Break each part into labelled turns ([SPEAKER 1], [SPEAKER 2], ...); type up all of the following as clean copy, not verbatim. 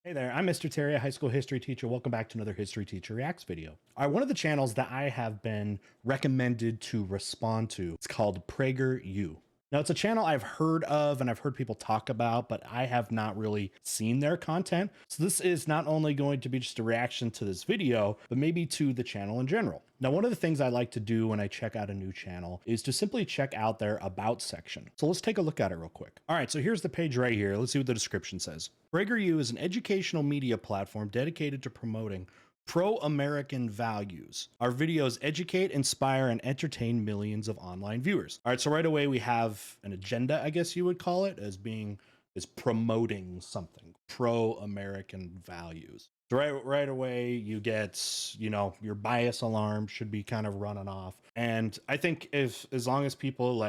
[SPEAKER 1] Hey there, I'm Mr. Terry, a high school history teacher. Welcome back to another History Teacher Reacts video. All right, one of the channels that I have been recommended to respond to, it's called PragerU. Now, it's a channel I've heard of and I've heard people talk about, but I have not really seen their content. So this is not only going to be just a reaction to this video, but maybe to the channel in general. Now, one of the things I like to do when I check out a new channel is to simply check out their About section. So let's take a look at it real quick. All right, so here's the page right here. Let's see what the description says. PragerU is an educational media platform dedicated to promoting pro-American values. Our videos educate, inspire, and entertain millions of online viewers. All right, so right away we have an agenda, I guess you would call it, as promoting something, pro-American values. So right away you get, your bias alarm should be kind of running off. And I think as long as people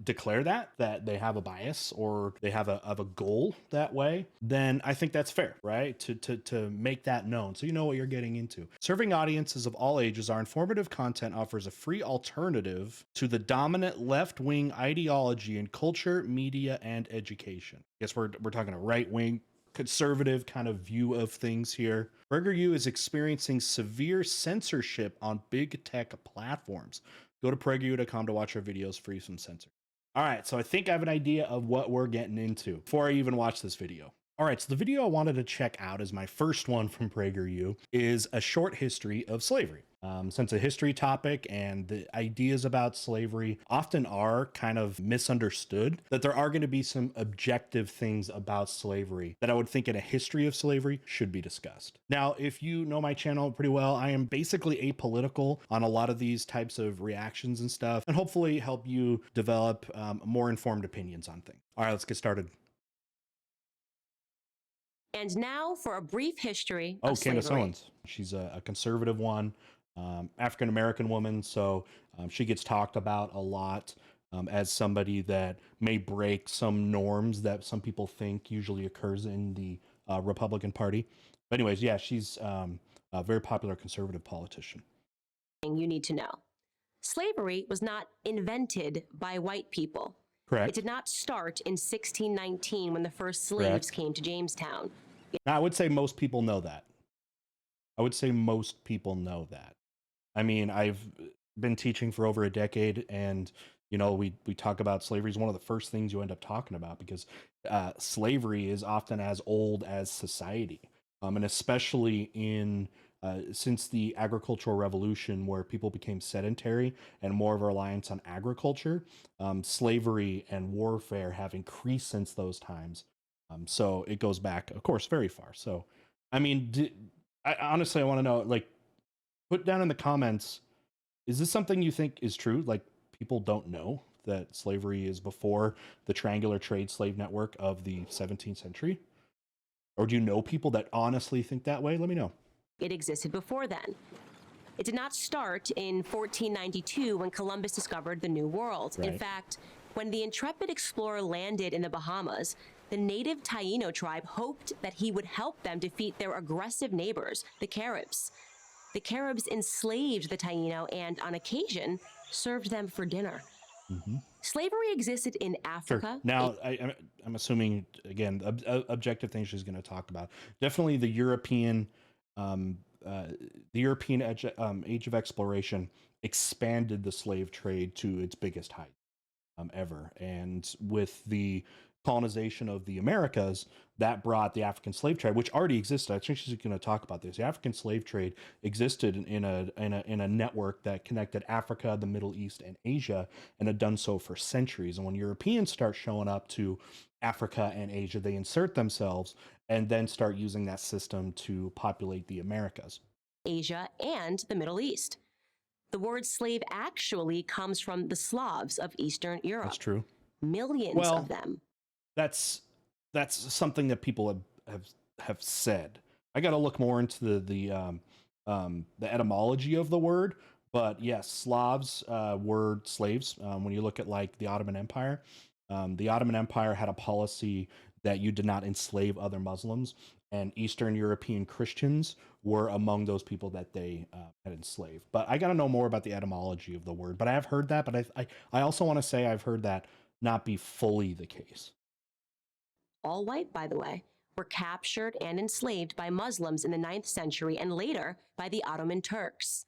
[SPEAKER 1] declare that they have a bias or they have a goal that way, then I think that's fair, right? To make that known so you know what you're getting into. Serving audiences of all ages, our informative content offers a free alternative to the dominant left-wing ideology in culture, media, and education. I guess we're talking a right-wing conservative kind of view of things here. PragerU is experiencing severe censorship on big tech platforms. Go to PragerU.com to watch our videos free from censorship. All right, so I think I have an idea of what we're getting into before I even watch this video. All right, so the video I wanted to check out as my first one from PragerU is a short history of slavery. Since a history topic and the ideas about slavery often are kind of misunderstood, that there are going to be some objective things about slavery that I would think in a history of slavery should be discussed. Now, if you know my channel pretty well, I am basically apolitical on a lot of these types of reactions and stuff, and hopefully help you develop more informed opinions on things. All right, let's get started.
[SPEAKER 2] And now for a brief history
[SPEAKER 1] of
[SPEAKER 2] Candace
[SPEAKER 1] slavery. Owens. She's a conservative one, African-American woman. So she gets talked about a lot as somebody that may break some norms that some people think usually occurs in the Republican Party. But anyways, yeah, she's a very popular conservative politician.
[SPEAKER 2] You need to know. Slavery was not invented by white people.
[SPEAKER 1] Correct.
[SPEAKER 2] It did not start in 1619 when the first slaves came to Jamestown.
[SPEAKER 1] Now, I would say most people know that. I mean, I've been teaching for over a decade, and we talk about slavery is one of the first things you end up talking about because slavery is often as old as society, and especially in since the agricultural revolution, where people became sedentary and more of a reliance on agriculture, slavery and warfare have increased since those times. So it goes back, of course, very far. So, I mean, honestly, I want to know, put down in the comments, is this something you think is true? Like, people don't know that slavery is before the triangular trade slave network of the 17th century? Or do you know people that honestly think that way? Let me know.
[SPEAKER 2] It existed before then. It did not start in 1492 when Columbus discovered the New World. Right. In fact, when the intrepid explorer landed in the Bahamas, the native Taino tribe hoped that he would help them defeat their aggressive neighbors, the Caribs. The Caribs enslaved the Taino and, on occasion, served them for dinner. Mm-hmm. Slavery existed in Africa.
[SPEAKER 1] Sure. Now, I'm assuming, again, objective things she's going to talk about. Definitely the European age of exploration expanded the slave trade to its biggest height ever. And with the colonization of the Americas, that brought the African slave trade, which already existed. I think she's going to talk about this. The African slave trade existed in a network that connected Africa, the Middle East, and Asia, and had done so for centuries. And when Europeans start showing up to Africa and Asia, they insert themselves and then start using that system to populate the Americas.
[SPEAKER 2] Asia and the Middle East. The word slave actually comes from the Slavs of Eastern Europe.
[SPEAKER 1] That's true.
[SPEAKER 2] Millions of them.
[SPEAKER 1] That's something that people have said. I got to look more into the etymology of the word, but yes, Slavs were slaves. When you look at the Ottoman Empire, the Ottoman Empire had a policy that you did not enslave other Muslims, and Eastern European Christians were among those people that they had enslaved. But I got to know more about the etymology of the word. But I have heard that, but I also want to say I've heard that not be fully the case.
[SPEAKER 2] All white, by the way. were captured and enslaved by Muslims in the 9th century and later by the Ottoman Turks.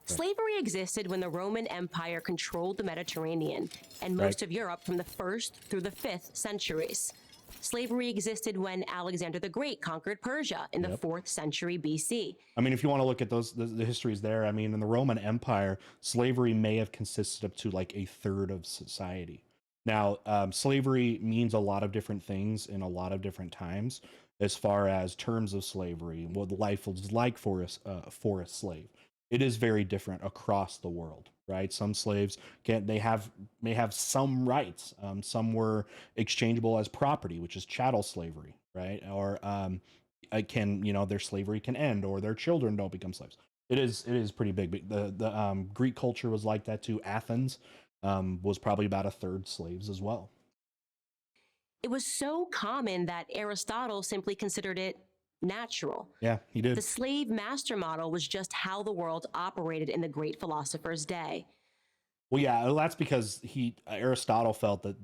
[SPEAKER 2] Slavery existed when the Roman Empire controlled the Mediterranean and most of Europe from the 1st through the 5th centuries. Slavery existed when Alexander the Great conquered Persia in the 4th century BC.
[SPEAKER 1] I mean, if you want to look at those, the histories there, I mean, in the Roman Empire, slavery may have consisted up to like a third of society. Now, slavery means a lot of different things in a lot of different times, as far as terms of slavery, what life was like for a slave. It is very different across the world, right? Some slaves may have some rights. Some were exchangeable as property, which is chattel slavery, right? Or their slavery can end, or their children don't become slaves. It is pretty big. The Greek culture was like that too. Athens was probably about a third slaves as well.
[SPEAKER 2] It was so common that Aristotle simply considered it natural.
[SPEAKER 1] Yeah, he did.
[SPEAKER 2] The slave master model was just how the world operated in the great philosopher's day.
[SPEAKER 1] Well, yeah, that's because Aristotle felt that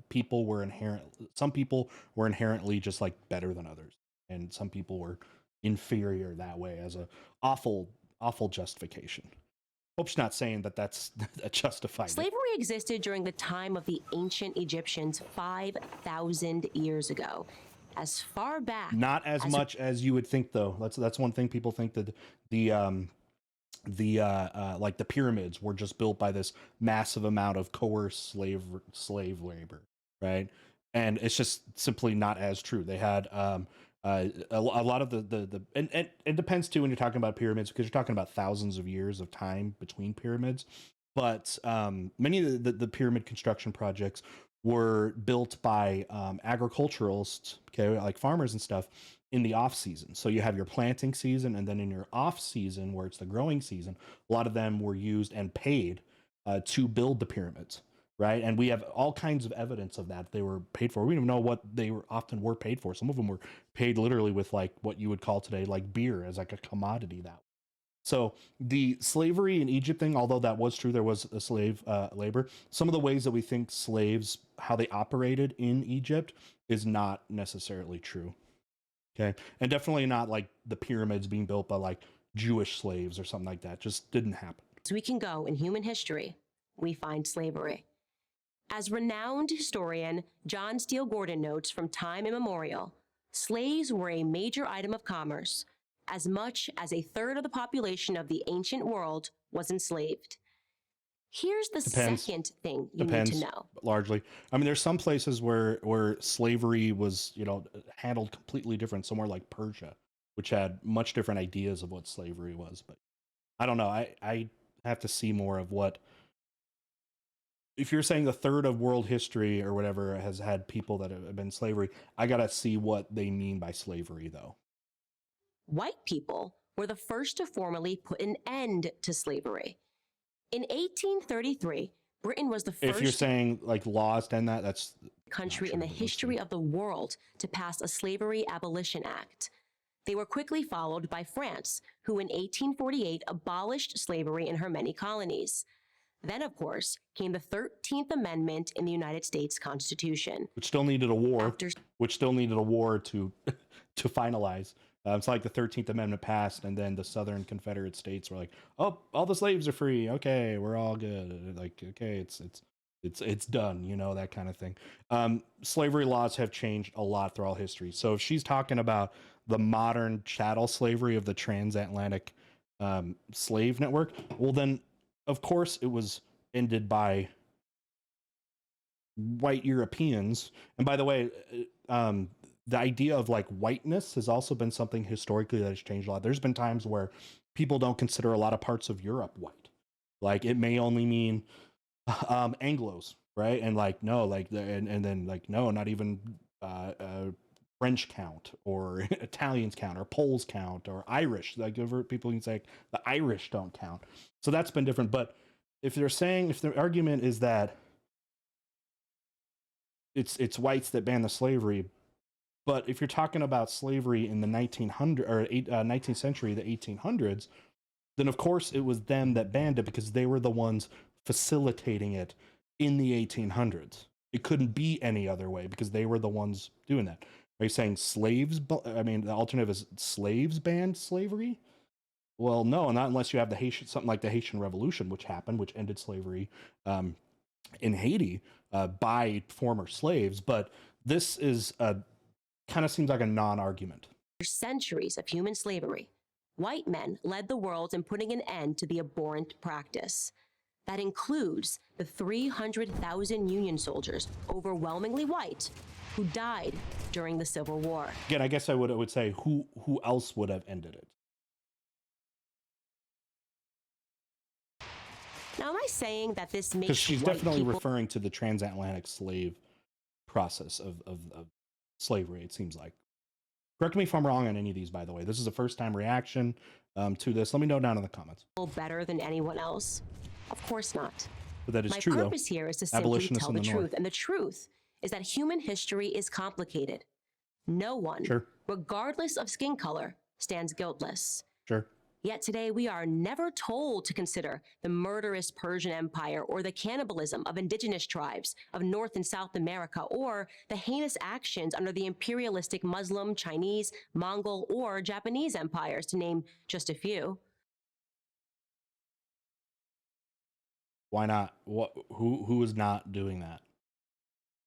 [SPEAKER 1] some people were inherently just like better than others, and some people were inferior that way as a awful justification. Hope she's not saying that that's justified.
[SPEAKER 2] Slavery existed during the time of the ancient Egyptians 5,000 years ago. As far back,
[SPEAKER 1] not as much as you would think, though. That's one thing people think, that the pyramids were just built by this massive amount of coerced slave labor, right? And it's just simply not as true. They had a lot of and it depends too when you're talking about pyramids, because you're talking about thousands of years of time between pyramids. But many of the pyramid construction projects were built by agriculturalists, okay, like farmers and stuff, in the off season. So you have your planting season, and then in your off season, where it's the growing season, a lot of them were used and paid to build the pyramids, right? And we have all kinds of evidence of that. They were paid for. We don't even know what they often were paid for. Some of them were paid literally with like what you would call today like beer, as like a commodity. That so the slavery in Egypt thing, although that was true, there was a slave labor. Some of the ways that we think slaves, how they operated in Egypt, is not necessarily true. Okay. And definitely not like the pyramids being built by like Jewish slaves or something like that. Just didn't happen.
[SPEAKER 2] As we can go in human history, we find slavery. As renowned historian John Steele Gordon notes from time immemorial, slaves were a major item of commerce. As much as a third of the population of the ancient world was enslaved. Here's the second thing you need to know.
[SPEAKER 1] Largely. I mean, there's some places where slavery was, handled completely different, somewhere like Persia, which had much different ideas of what slavery was. But I don't know. I have to see more of what, if you're saying a third of world history or whatever has had people that have been slavery, I got to see what they mean by slavery, though.
[SPEAKER 2] White people were the first to formally put an end to slavery. In 1833, Britain was the first,
[SPEAKER 1] if you're saying like laws to end that, that's
[SPEAKER 2] country in the history of the world to pass a Slavery Abolition Act. They were quickly followed by France, who in 1848 abolished slavery in her many colonies. Then, of course, came the 13th Amendment in the United States Constitution,
[SPEAKER 1] which still needed a war, to finalize. It's like the 13th Amendment passed, and then the Southern Confederate States were like, "Oh, all the slaves are free. Okay, we're all good. Like, okay, it's done." That kind of thing. Slavery laws have changed a lot throughout history. So if she's talking about the modern chattel slavery of the Transatlantic slave network, well, then of course it was ended by white Europeans. And by the way, the idea of like whiteness has also been something historically that has changed a lot. There's been times where people don't consider a lot of parts of Europe white. Like it may only mean Anglos, right? And like, no, like, and then like, no, not even French count or Italians count or Poles count or Irish. Like people can say the Irish don't count. So that's been different. But if the argument is that it's whites that ban the slavery, but if you're talking about slavery in the 19th century, the 1800s, then of course it was them that banned it because they were the ones facilitating it in the 1800s. It couldn't be any other way because they were the ones doing that. Are you saying slaves? I mean, the alternative is slaves banned slavery? Well, no, not unless you have the Haitian, something like the Haitian Revolution, which happened, which ended slavery in Haiti by former slaves. But this is kind of seems like a non-argument.
[SPEAKER 2] For centuries of human slavery, white men led the world in putting an end to the abhorrent practice. That includes the 300,000 Union soldiers, overwhelmingly white, who died during the Civil War.
[SPEAKER 1] Again, I guess I would say who else would have ended it?
[SPEAKER 2] Now, am I saying that this makes
[SPEAKER 1] Because she's
[SPEAKER 2] white
[SPEAKER 1] definitely
[SPEAKER 2] people
[SPEAKER 1] referring to the transatlantic slave process of slavery, it seems like. Correct me if I'm wrong on any of these, by the way. This is a first-time reaction to this. Let me know down in the comments.
[SPEAKER 2] better than anyone else? Of course not.
[SPEAKER 1] But that is
[SPEAKER 2] My
[SPEAKER 1] true, though.
[SPEAKER 2] purpose here is to simply
[SPEAKER 1] Abolitionists
[SPEAKER 2] tell
[SPEAKER 1] in
[SPEAKER 2] the
[SPEAKER 1] the
[SPEAKER 2] truth,
[SPEAKER 1] North.
[SPEAKER 2] and the truth is that human history is complicated. No one,
[SPEAKER 1] Sure.
[SPEAKER 2] regardless of skin color, stands guiltless.
[SPEAKER 1] Sure.
[SPEAKER 2] Yet today we are never told to consider the murderous Persian Empire or the cannibalism of indigenous tribes of North and South America or the heinous actions under the imperialistic Muslim, Chinese, Mongol, or Japanese empires, to name just a few.
[SPEAKER 1] Why not? Who is not doing that?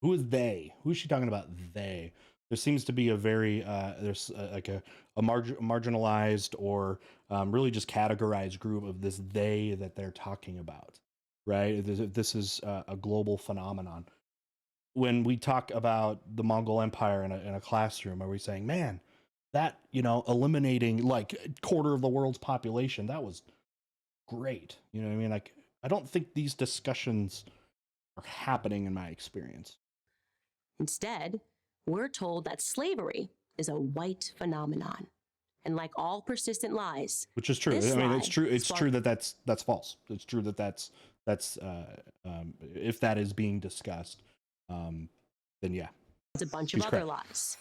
[SPEAKER 1] Who is they? Who is she talking about? They. There seems to be a very there's like a marginalized or really just categorized group of this they that they're talking about, right? This is a global phenomenon. When we talk about the Mongol Empire in a classroom, are we saying, man, that, eliminating like a quarter of the world's population, that was great? You know what I mean? Like, I don't think these discussions are happening in my experience.
[SPEAKER 2] Instead, we're told that slavery is a white phenomenon. And like all persistent lies,
[SPEAKER 1] which is true.
[SPEAKER 2] this
[SPEAKER 1] I mean,
[SPEAKER 2] lie
[SPEAKER 1] it's true. It's
[SPEAKER 2] sparked-
[SPEAKER 1] true that that's false. It's true that that's if that is being discussed, then yeah,
[SPEAKER 2] a bunch
[SPEAKER 1] She's
[SPEAKER 2] of other
[SPEAKER 1] correct.
[SPEAKER 2] lies.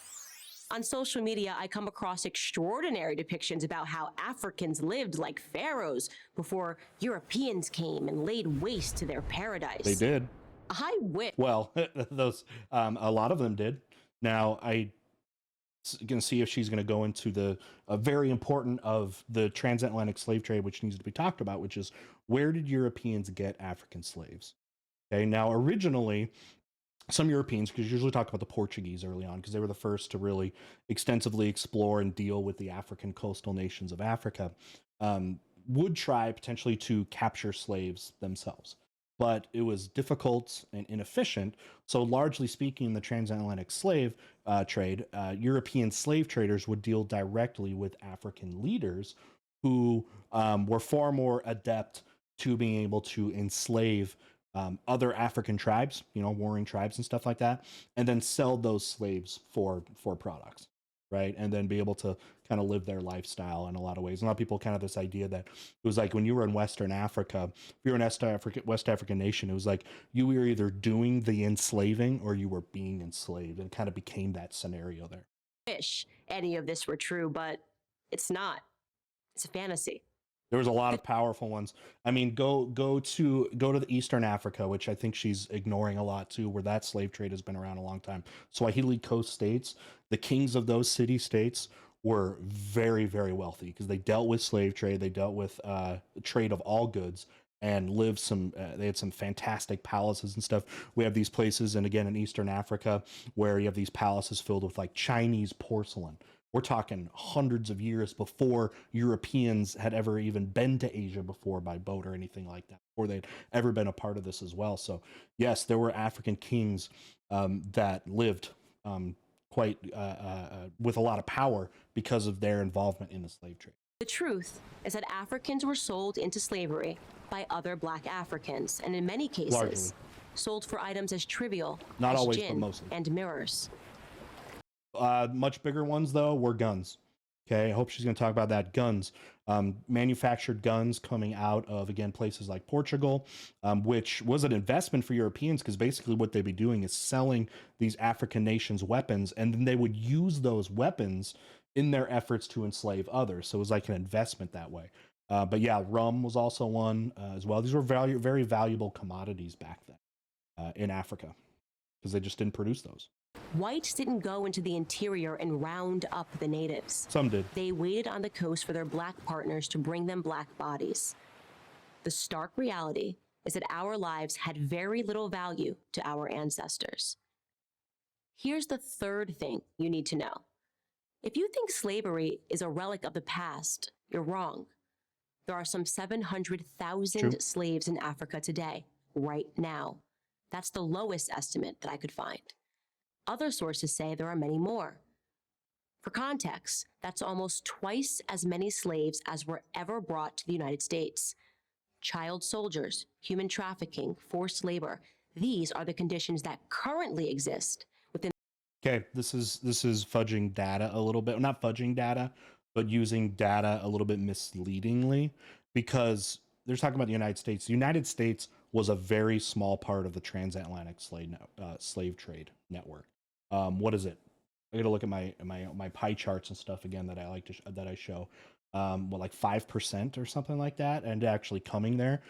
[SPEAKER 2] On social media, I come across extraordinary depictions about how Africans lived like pharaohs before Europeans came and laid waste to their paradise.
[SPEAKER 1] they did.
[SPEAKER 2] I wish.
[SPEAKER 1] Well, those a lot of them did. Now I gonna see if she's gonna go into the very important of the transatlantic slave trade, which needs to be talked about, which is where did Europeans get African slaves? Okay, now originally some Europeans, because you usually talk about the Portuguese early on, because they were the first to really extensively explore and deal with the African coastal nations of Africa, would try potentially to capture slaves themselves. But it was difficult and inefficient. So largely speaking, the transatlantic slave trade, European slave traders would deal directly with African leaders who were far more adept to being able to enslave other African tribes, warring tribes and stuff like that, and then sell those slaves for products, right? And then be able to kind of live their lifestyle in a lot of ways. A lot of people kind of this idea that it was like when you were in Western Africa, if you were an West African nation, it was like you were either doing the enslaving or you were being enslaved, and it kind of became that scenario there.
[SPEAKER 2] Wish any of this were true, but it's not. It's a fantasy.
[SPEAKER 1] There was a lot of powerful ones. I mean, go to the Eastern Africa, which I think she's ignoring a lot too, where that slave trade has been around a long time. Swahili Coast states, the kings of those city states were very, very wealthy because they dealt with slave trade, they dealt with trade of all goods, and lived they had some fantastic palaces and stuff. We have these places, and again in Eastern Africa, where you have these palaces filled with like Chinese porcelain. We're talking hundreds of years before Europeans had ever even been to Asia before by boat or anything like that, before they'd ever been a part of this as well. So yes, there were African kings that lived quite with a lot of power because of their involvement in the slave trade.
[SPEAKER 2] The truth is that Africans were sold into slavery by other black Africans, and in many cases,
[SPEAKER 1] Largely.
[SPEAKER 2] sold for items as trivial
[SPEAKER 1] Not
[SPEAKER 2] as
[SPEAKER 1] always, but
[SPEAKER 2] gin
[SPEAKER 1] mostly.
[SPEAKER 2] and mirrors.
[SPEAKER 1] Much bigger ones though were guns. Okay, I hope she's going to talk about that. Guns, manufactured guns coming out of, again, places like Portugal, which was an investment for Europeans because basically what they'd be doing is selling these African nations weapons, and then they would use those weapons in their efforts to enslave others. So it was like an investment that way. But yeah, rum was also one as well. These were very valuable commodities back then in Africa because they just didn't produce those.
[SPEAKER 2] Whites didn't go into the interior and round up the natives.
[SPEAKER 1] Some did.
[SPEAKER 2] They waited on the coast for their black partners to bring them black bodies. The stark reality is that our lives had very little value to our ancestors. Here's the third thing you need to know. If you think slavery is a relic of the past, you're wrong. There are some 700,000 slaves in Africa today, right now. That's the lowest estimate that I could find. Other sources say there are many more. For context, that's almost twice as many slaves as were ever brought to the United States. Child soldiers, human trafficking, forced labor, these are the conditions that currently exist within.
[SPEAKER 1] Okay, this is fudging data a little bit. Not fudging data, but using data a little bit misleadingly, because they're talking about the United States. The United States was a very small part of the transatlantic slave trade network. What is it? I got to look at my pie charts and stuff again that I like to that I show. Like 5% or something like that, and actually coming there.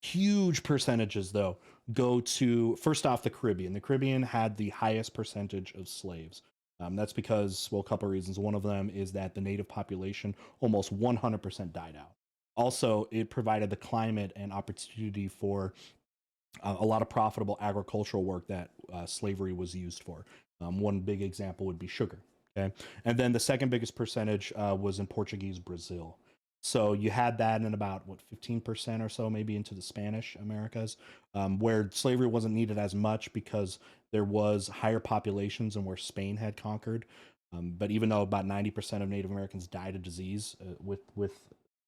[SPEAKER 1] Huge percentages though go to, first off, the Caribbean. The Caribbean had the highest percentage of slaves. That's because, well, a couple of reasons. One of them is that the native population almost 100% died out. Also, it provided the climate and opportunity for a lot of profitable agricultural work that slavery was used for. One big example would be sugar. Okay, and then the second biggest percentage was in Portuguese Brazil. So you had that in about 15% or so, maybe into the Spanish Americas, where slavery wasn't needed as much because there was higher populations and where Spain had conquered. But even though about 90% of Native Americans died of disease with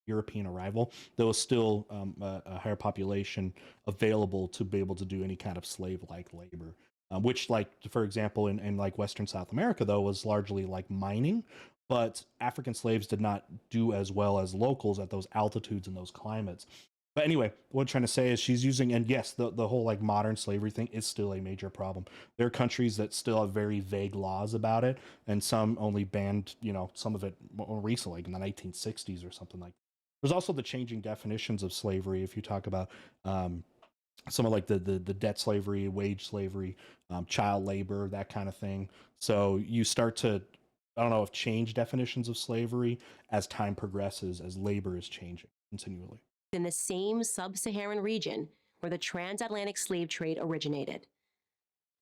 [SPEAKER 1] European arrival, there was still a higher population available to be able to do any kind of slave-like labor. Which, like, for example, in like Western South America, though, was largely like mining, but African slaves did not do as well as locals at those altitudes and those climates. But anyway, what I'm trying to say is she's using, and yes, the whole like modern slavery thing is still a major problem. There are countries that still have very vague laws about it, and some only banned, some of it more recently, like in the 1960s or something like that. There's also the changing definitions of slavery. If you talk about some of like the debt slavery, wage slavery, child labor, that kind of thing. So you start to, I don't know, if change definitions of slavery as time progresses, as labor is changing continually.
[SPEAKER 2] In the same sub-Saharan region where the transatlantic slave trade originated.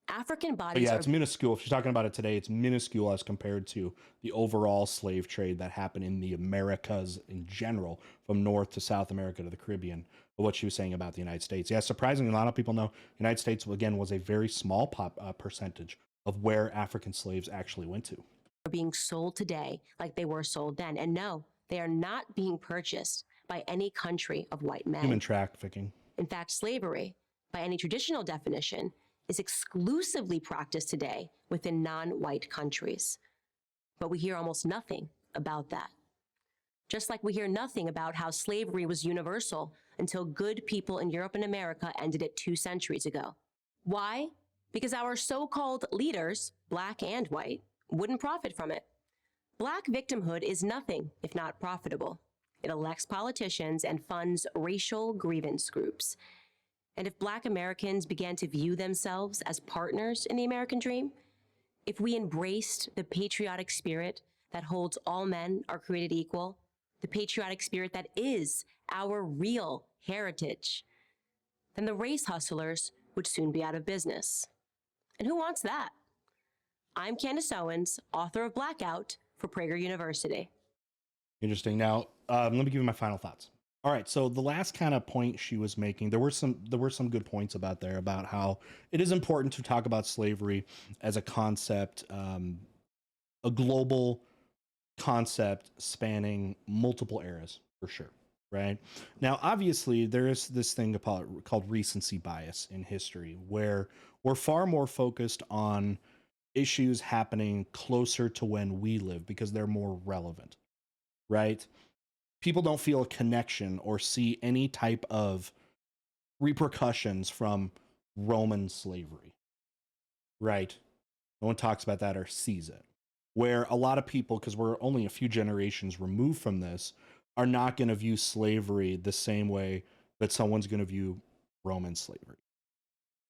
[SPEAKER 2] African bodies
[SPEAKER 1] it's minuscule. If you're talking about it today, it's minuscule as compared to the overall slave trade that happened in the Americas in general, from North to South America to the Caribbean. But what she was saying about the United States. Yeah, surprisingly, a lot of people know the United States, again, was a very small percentage of where African slaves actually went to.
[SPEAKER 2] Are being sold today like they were sold then. And no, they are not being purchased by any country of white men.
[SPEAKER 1] Human trafficking.
[SPEAKER 2] In fact, slavery, by any traditional definition, is exclusively practiced today within non-white countries. But we hear almost nothing about that. Just like we hear nothing about how slavery was universal until good people in Europe and America ended it 2 centuries ago. Why? Because our so-called leaders, black and white, wouldn't profit from it. Black victimhood is nothing if not profitable. It elects politicians and funds racial grievance groups. And if Black Americans began to view themselves as partners in the American dream, if we embraced the patriotic spirit that holds all men are created equal, the patriotic spirit that is our real heritage, then the race hustlers would soon be out of business. And who wants that? I'm Candace Owens, author of Blackout for Prager University.
[SPEAKER 1] Interesting. Now, let me give you my final thoughts. All right, so the last kind of point she was making, there were some good points about how it is important to talk about slavery as a concept, a global concept spanning multiple eras, for sure, right? Now, obviously, there is this thing called recency bias in history, where we're far more focused on issues happening closer to when we live because they're more relevant, right? People don't feel a connection or see any type of repercussions from Roman slavery, right? No one talks about that or sees it. Where a lot of people, because we're only a few generations removed from this, are not going to view slavery the same way that someone's going to view Roman slavery,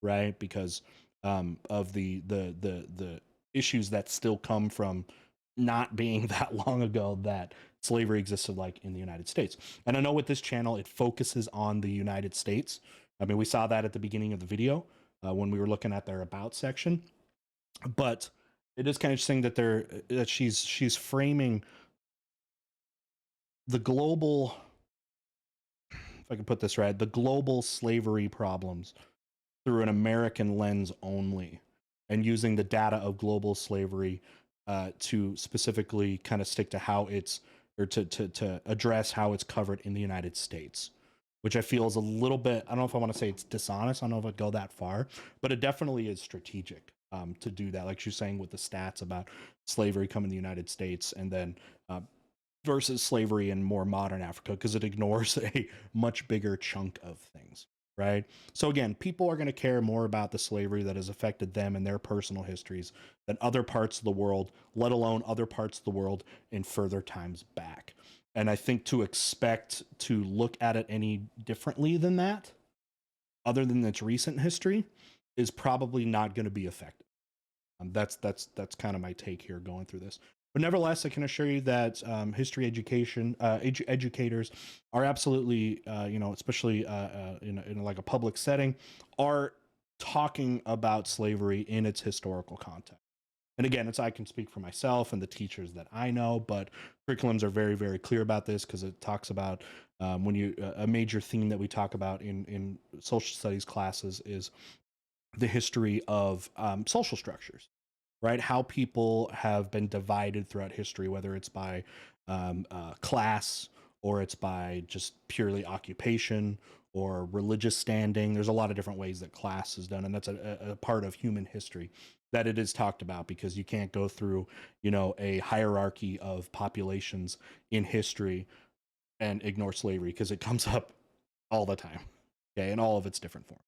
[SPEAKER 1] right? Because of the issues that still come from not being that long ago that slavery existed like in the United States. And I know with this channel, it focuses on the United States. I mean, we saw that at the beginning of the video when we were looking at their about section, but it is kind of interesting that she's framing the global, if I can put this right, the global slavery problems through an American lens only, and using the data of global slavery to specifically kind of stick to how it's, or to address how it's covered in the United States, which I feel is a little bit, I don't know if I want to say it's dishonest, I don't know if I'd go that far, but it definitely is strategic to do that. Like she's saying with the stats about slavery coming to the United States and then versus slavery in more modern Africa, because it ignores a much bigger chunk of things, right? So again, people are going to care more about the slavery that has affected them and their personal histories than other parts of the world, let alone other parts of the world in further times back. And I think to expect to look at it any differently than that, other than its recent history, is probably not going to be effective. That's kind of my take here going through this. But nevertheless, I can assure you that history education educators are absolutely, especially in like a public setting, are talking about slavery in its historical context. And again, I can speak for myself and the teachers that I know, but curriculums are very, very clear about this, because it talks about a major theme that we talk about in social studies classes is the history of social structures, right? How people have been divided throughout history, whether it's by class or it's by just purely occupation or religious standing. There's a lot of different ways that class is done, and that's a part of human history that it is talked about, because you can't go through, a hierarchy of populations in history and ignore slavery, because it comes up all the time, okay, in all of its different forms.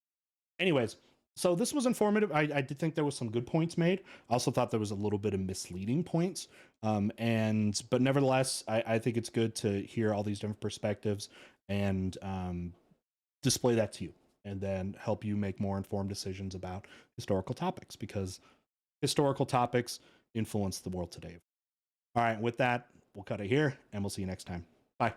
[SPEAKER 1] Anyways, so this was informative. I did think there was some good points made. I also thought there was a little bit of misleading points. But nevertheless, I think it's good to hear all these different perspectives and display that to you, and then help you make more informed decisions about historical topics, because historical topics influence the world today. All right, with that, we'll cut it here, and we'll see you next time. Bye.